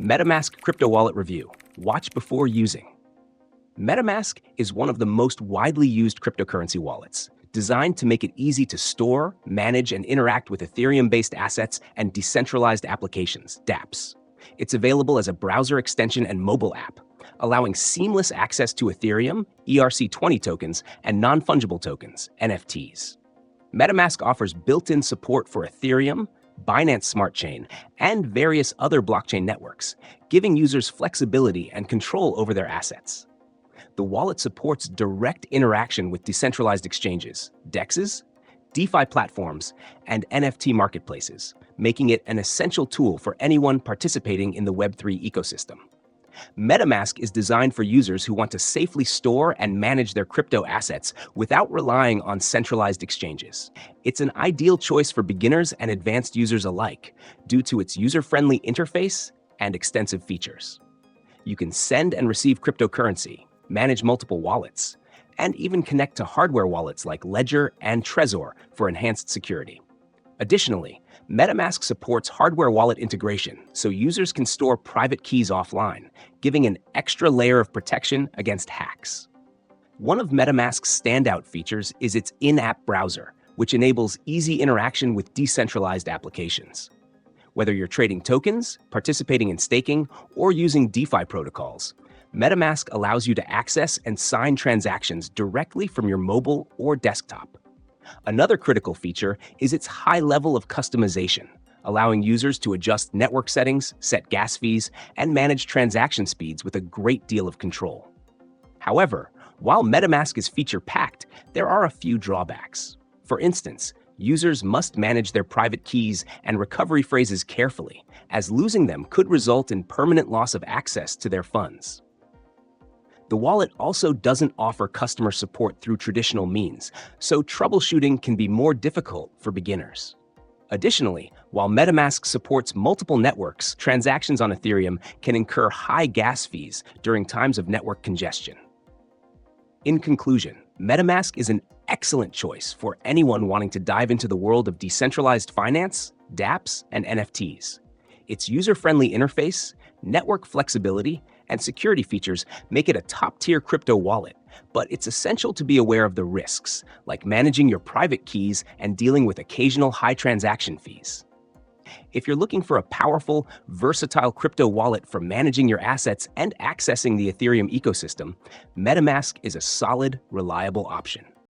MetaMask Crypto Wallet Review. Watch before using. MetaMask is one of the most widely used cryptocurrency wallets, designed to make it easy to store, manage, and interact with Ethereum-based assets and decentralized applications, dApps. It's available as a browser extension and mobile app, allowing seamless access to Ethereum, ERC20 tokens, and non-fungible tokens, NFTs. MetaMask offers built-in support for Ethereum, Binance Smart Chain, and various other blockchain networks, giving users flexibility and control over their assets. The wallet supports direct interaction with decentralized exchanges, DEXs, DeFi platforms, and NFT marketplaces, making it an essential tool for anyone participating in the Web3 ecosystem. MetaMask is designed for users who want to safely store and manage their crypto assets without relying on centralized exchanges. It's an ideal choice for beginners and advanced users alike due to its user-friendly interface and extensive features. You can send and receive cryptocurrency, manage multiple wallets, and even connect to hardware wallets like Ledger and Trezor for enhanced security. Additionally, MetaMask supports hardware wallet integration, so users can store private keys offline, giving an extra layer of protection against hacks. One of MetaMask's standout features is its in-app browser, which enables easy interaction with decentralized applications. Whether you're trading tokens, participating in staking, or using DeFi protocols, MetaMask allows you to access and sign transactions directly from your mobile or desktop. Another critical feature is its high level of customization, allowing users to adjust network settings, set gas fees, and manage transaction speeds with a great deal of control. However, while MetaMask is feature-packed, there are a few drawbacks. For instance, users must manage their private keys and recovery phrases carefully, as losing them could result in permanent loss of access to their funds. The wallet also doesn't offer customer support through traditional means, so troubleshooting can be more difficult for beginners. Additionally, while MetaMask supports multiple networks, transactions on Ethereum can incur high gas fees during times of network congestion. In conclusion, MetaMask is an excellent choice for anyone wanting to dive into the world of decentralized finance, dApps, and NFTs. Its user-friendly interface, network flexibility, and security features make it a top-tier crypto wallet, but it's essential to be aware of the risks, like managing your private keys and dealing with occasional high transaction fees. If you're looking for a powerful, versatile crypto wallet for managing your assets and accessing the Ethereum ecosystem, MetaMask is a solid, reliable option.